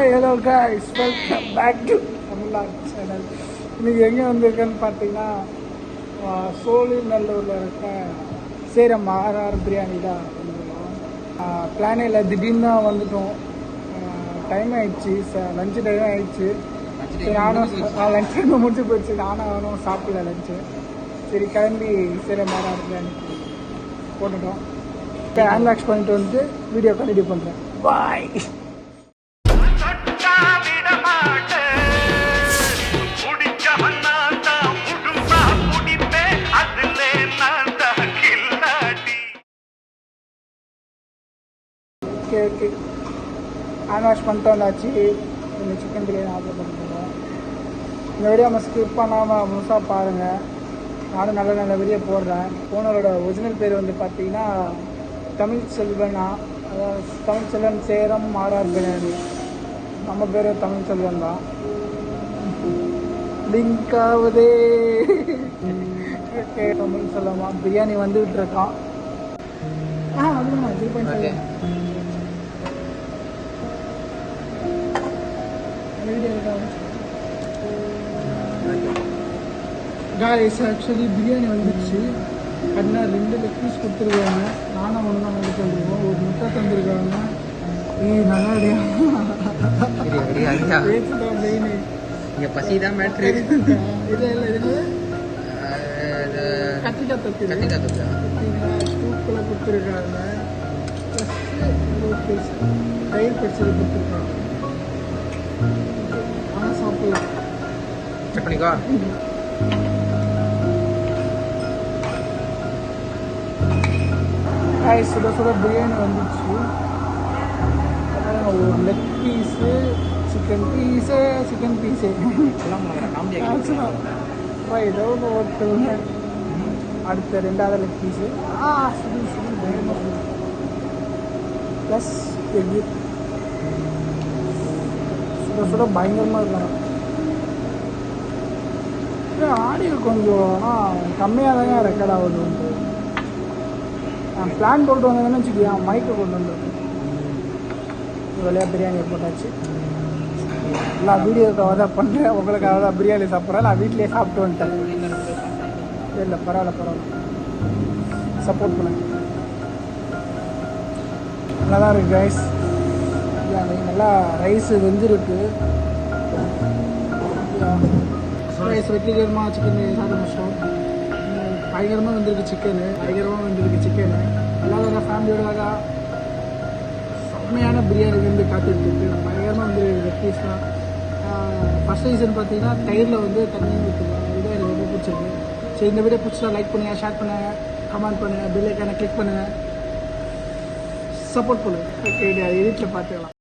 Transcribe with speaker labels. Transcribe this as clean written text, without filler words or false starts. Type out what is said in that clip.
Speaker 1: Hi hello guys, welcome back to Tamil Nadu channel. இன்றைக்கி எங்கே வந்திருக்கேன்னு பார்த்தீங்கன்னா சோழிநல்லூரில் இருக்க சேரம் ஆர்ஆர் பிரியாணி தான் வந்துருக்கோம். பிளானே இல்லை, திடீர்னு தான் வந்துட்டோம். டைம் ஆகிடுச்சு, லஞ்சு டைம் ஆகிடுச்சு. சரி நானும் லஞ்ச் டைம் முடிச்சு போயிடுச்சு, நானும் சாப்பிடல லஞ்சு. சரி கிளம்பி சேரம் ஆர்ஆர் பிரியாணி போட்டுட்டோம். ஹேண்ட் வாஷ் பண்ணிட்டு வந்து வீடியோ கண்டினியூ பண்ணுறேன். பாய். ஓகே ஓகே, ஹேண்ட் வாஷ் பண்ணிட்டு வந்தாச்சு. இந்த சிக்கன் பிரியாணி ஆர்டர் பண்ணிருக்கோம். இந்த வீடியோ நம்ம ஸ்கிப் பண்ணாமல் முழுசாக பாருங்கள். நானும் நல்ல நல்ல வீடியோ போடுறேன். ஓனரோட ஒரிஜினல் பேர் வந்து பார்த்தீங்கன்னா தமிழ் செல்வனா, அதாவது தமிழ் செல்வன் சேரம் ஆர்ஆர் பிரியாணி. நம்ம பேர் தமிழ் செல்வன் தான். லிங்க் ஆகுதே. ஓகே, தமிழ் செல்வமா பிரியாணி வந்துகிட்டு இருக்கான். வந்துடுமா 3.5 காய்ஸ். ஆக்சுவலி பிரியாணி வந்துடுச்சு. அப்படின்னா 2 லெக் பீஸ் கொடுத்துருக்காங்க. நானும் ஒன்று தான் கொண்டு வந்துருக்கோம். ஒரு முட்டை தந்துருக்காங்க. நல்லா
Speaker 2: பசிதான் மேட்ரு.
Speaker 1: இல்லை இல்லை, இது கத்திரிக்காய் தொக்கு சூப்பில் கொடுத்துருக்காங்க. தயிர் பச்சடி கொடுத்துருக்காங்க. ஆனால் சாப்பிடலாம்.
Speaker 2: செக் பண்ணிக்கோ.
Speaker 1: சுட சுட பிரியாணி வந்துச்சு. ஒரு லெக் பீஸு, சிக்கன் பீஸு ஏதோ ஒன்று ஓட்டுங்க. அடுத்த 2வது லெக் பீஸு ப்ளஸ் எக்கு. சுட சுட பயங்கரமாக இருக்காங்க. ஆடியோ கொஞ்சம் கம்மியாக தாங்க ரெக்கார்ட் ஆகுது. நான் பிளான் போட்டு வந்தேன்னு வச்சுக்கியா, மைக்கை கொண்டு வந்துருக்கேன். வழியாக பிரியாணி போட்டாச்சு. நான் வீடியோக்காக தான் பண்ணுறேன், உங்களுக்காக தான் பிரியாணி சாப்பிட்றேன். நான் வீட்லேயே சாப்பிட்டு வந்துட்டேன். இல்லை பரவாயில்ல, சப்போர்ட் பண்ணேன். நல்லா தான் இருக்குது கைஸ். நல்லா ரைஸ் வெந்திருக்கு. ரைஸ் வெற்றிகரமாக சிக்கன் சாப்பிட முடிச்சோம். பயங்கரமாக வந்திருக்கு சிக்கனு, எல்லாரும் ஃபேமிலியோட செம்மையான பிரியாணி வந்து காத்துட்ருக்கு. பயங்கரமாக வந்து ரெப்பீஸ்லாம். ஃபஸ்ட் ரீசன் பார்த்தீங்கன்னா தயிரில் வந்து தண்ணி ஊற்றுவாங்க. இதுதான் எனக்கு ரொம்ப பிடிச்சிருக்கு. சரி, இந்த வீடியோ பிடிச்சா லைக் பண்ணுங்கள், ஷேர் பண்ணுங்கள், கமெண்ட் பண்ணுங்கள், பெல் ஐக்கானை கிளிக் பண்ணுங்கள், சப்போர்ட் பண்ணுங்கள். ஓகே, அது எடிட்டில் பார்த்துக்கலாம்.